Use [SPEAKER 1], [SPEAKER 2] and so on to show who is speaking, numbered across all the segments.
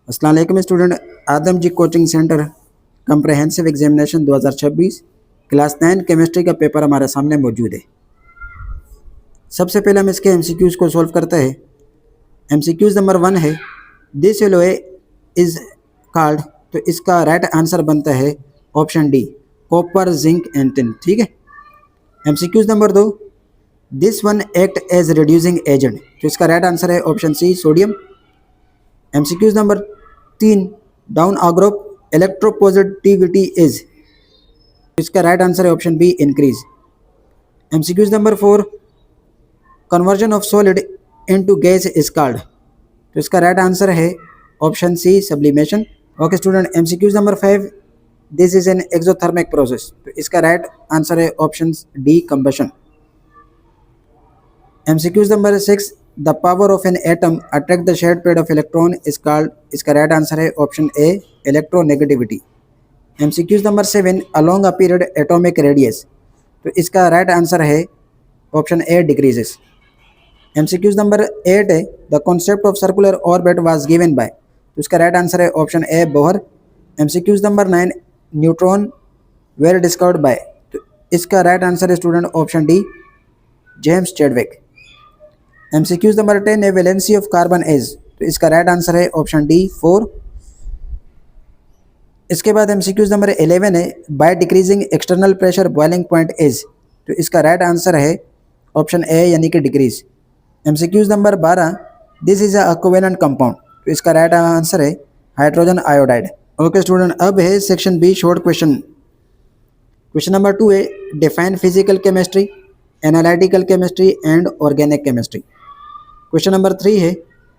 [SPEAKER 1] अस्सलाम वालेकुम student. Adam ji coaching centre comprehensive examination 2026 class 9 chemistry का पेपर हमारे सामने मौजूद है। सबसे पहले हम इसके एमसीक्यूज़ को सॉल्व करते हैं। एमसीक्यूज़ नंबर 1 है दिस एलॉय इज़ कॉल्ड, तो इसका राइट आंसर बनता है option D, copper zinc and tin. ठीक है। MCQs number 2 this one act as reducing agent, तो इसका राइट आंसर है option C, sodium. MCQs number 3 down a group electropositivity is, इसका राइट आंसर है option B, increase. MCQs number 4 conversion of solid into gas is called, तो इसका right answer है option C, sublimation. Okay student, MCQs number 5 this is an exothermic process, तो इसका right answer है option D, combustion. MCQs number 6 the power of an atom attract the shared pair of electron is called, इसका right answer है option A, electronegativity. MCQs number 7 along a period atomic radius, तो इसका right answer है option A, decreases. MCQs number 8 है the concept of circular orbit was given by, तो इसका right answer है option A, Bohr. MCQs number 9 neutron were discovered by, तो इसका right answer है student option D, James Chadwick. MCQs number 10 है valency of carbon is, तो इसका right answer है ऑप्शन डी, 4। इसके बाद एमसीक्यूज़ नंबर 11 है by decreasing external pressure boiling point is, तो इसका राइट आंसर है ऑप्शन ए, यानी कि decrease. MCQs number 12 this is a covalent compound, तो इसका राइट आंसर है हाइड्रोजन आयोडाइड। ओके स्टूडेंट, अब है section B, short question. Question number 2 है define physical chemistry, analytical chemistry and organic chemistry. Question number 3 है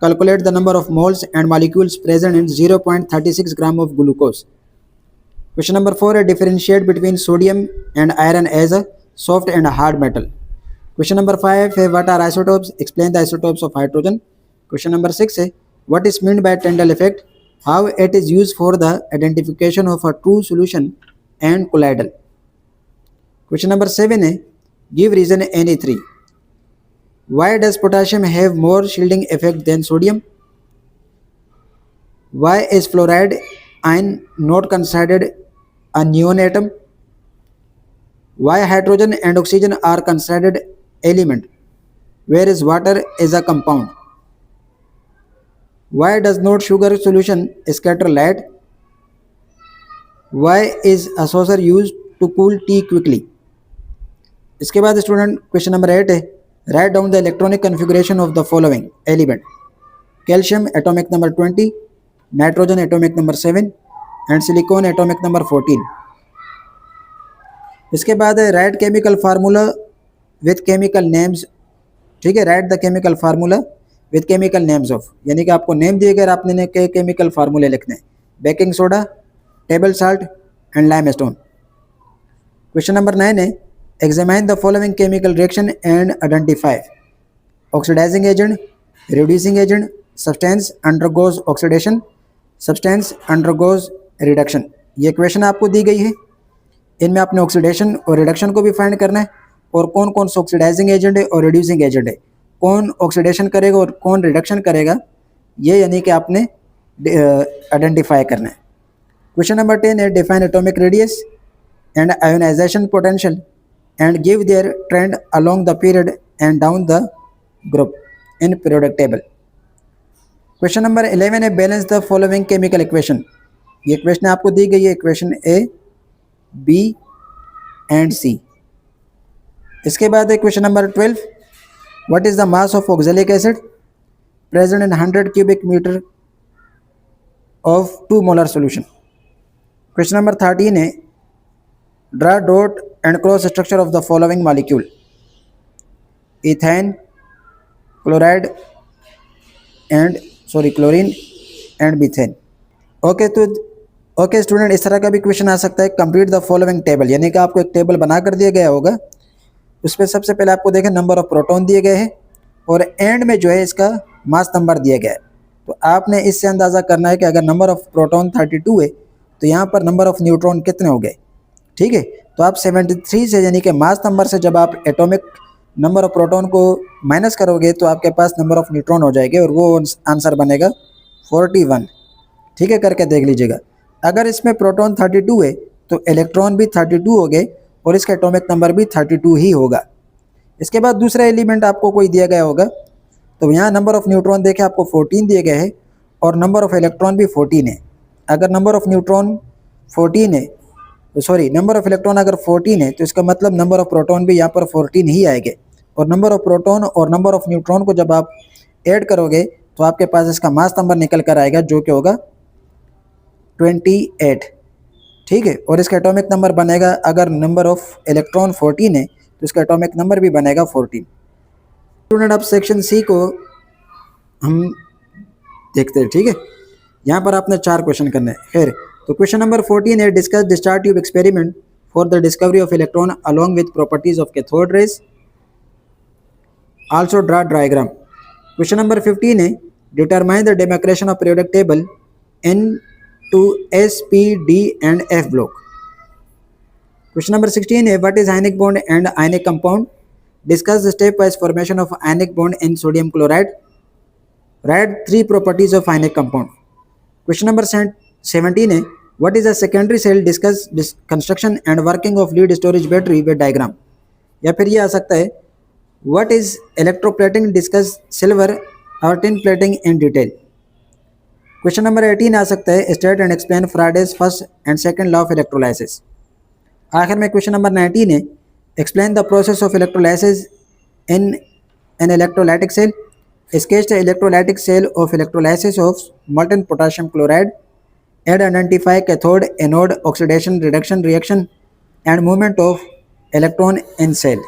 [SPEAKER 1] calculate the number of moles and molecules present in 0.36 gram of glucose. Question number 4 है differentiate between sodium and iron as a soft and hard metal. Question number 5 है what are isotopes, explain the isotopes of hydrogen. Question number 6 है what is meant by Tyndall effect, how it is used for the identification of a true solution and colloidal. Question number 7 है give reason any 3, why does potassium have more shielding effect than sodium, why is fluoride ion not considered a neon atom, why hydrogen and oxygen are considered element whereas water is a compound, why does not sugar solution scatter light, why is a saucer used to cool tea quickly। इसके बाद student question number 8 है write down the electronic configuration of the following element, calcium atomic number 20, nitrogen atomic number 7 and silicon atomic number 14। इसके बाद है right chemical formula with chemical names. ठीक है, right the chemical formula with chemical names of, यानी कि आपको name दिए गए, आपने के केमिकल फार्मूले लिखने हैं, baking soda, table salt and limestone. Question number 9 है examine the following chemical reaction and identify oxidizing agent, reducing agent, substance undergoes oxidation, substance undergoes reduction। ये क्वेश्चन आपको दी गई है, इनमें आपने ऑक्सीडेशन और रिडक्शन को भी फाइंड करना है, और कौन कौन सा ऑक्सीडाइजिंग एजेंट है और रिड्यूसिंग एजेंट है, कौन ऑक्सीडेशन करेगा और कौन रिडक्शन करेगा, ये यानी कि आपने आइडेंटिफाई करना है। क्वेश्चन नंबर 10 है define atomic radius and ionization potential and give their trend along the period and down the group in periodic table। Question number 11 है balance the following chemical equation. ये क्वेश्चन आपको दी गई है, equation A, B and C. इसके बाद है question number 12 what is the mass of oxalic acid present in 100 cubic metre of 2 molar solution. Question number 13 है draw dot and cross structure of the following molecule, ethane, chlorine and methane। Okay student, इस तरह का भी question आ सकता है complete the following table, यानी कि आपको एक टेबल बना कर दिया गया होगा, उसमें सबसे पहले आपको देखें नंबर ऑफ प्रोटॉन दिए गए हैं और एंड में जो है इसका मास नंबर दिया गया है। तो आपने इससे अंदाज़ा करना है कि अगर नंबर ऑफ प्रोटॉन 32 है तो यहाँ पर नंबर ऑफ न्यूट्रॉन कितने हो गए। ठीक है, तो आप 73 से यानी कि मास नंबर से जब आप एटॉमिक नंबर ऑफ प्रोटॉन को माइनस करोगे तो आपके पास नंबर ऑफ न्यूट्रॉन हो जाएंगे और वो आंसर बनेगा 41। ठीक है, करके देख लीजिएगा। अगर इसमें प्रोटॉन 32 है तो इलेक्ट्रॉन भी 32 हो गए और इसका एटॉमिक नंबर भी 32 ही होगा। इसके बाद दूसरा एलिमेंट आपको कोई दिया गया होगा, तो यहाँ नंबर ऑफ़ न्यूट्रॉन देखे आपको 14 दिए गए हैं और नंबर ऑफ़ इलेक्ट्रॉन भी 14 है। अगर नंबर ऑफ़ न्यूट्रॉन 14 है, सॉरी नंबर ऑफ़ इलेक्ट्रॉन अगर 14 है तो इसका मतलब नंबर ऑफ़ प्रोटॉन भी यहाँ पर 14 ही आएंगे। और नंबर ऑफ़ प्रोटॉन और नंबर ऑफ़ न्यूट्रॉन को जब आप ऐड करोगे तो आपके पास इसका मास नंबर निकल कर आएगा, जो कि होगा 28। ठीक है, और इसका एटॉमिक नंबर बनेगा, अगर नंबर ऑफ़ इलेक्ट्रॉन 14 है तो इसका एटॉमिक नंबर भी बनेगा 14। स्टूडेंट अब सेक्शन सी को हम देखते हैं। ठीक है, यहाँ पर आपने 4 क्वेश्चन करने हैं। खैर, तो क्वेश्चन नंबर 14 है, discuss discharge tube experiment for the discovery of electron along with properties of cathode rays, also draw diagram. Question number 15 है, determine the demarcation of periodic table N to S, P, D and F block. Question number 16 है, what is ionic bond and ionic compound? Discuss the stepwise formation of ionic bond in sodium chloride. Write 3 properties of ionic compound. Question number 17 है, what is a secondary cell? Discuss construction and working of lead storage battery with diagram. या फिर ये आ सकता है, what is electroplating? Discuss silver or tin plating in detail. Question number 18 आ सकता है, state and explain Faraday's first and second law of electrolysis. आखिर में क्वेश्चन नंबर 19 है, explain the process of electrolysis in an electrolytic cell, sketch the electrolytic cell of electrolysis of molten potassium chloride, and identify cathode anode oxidation reduction reaction and movement of electron in cell.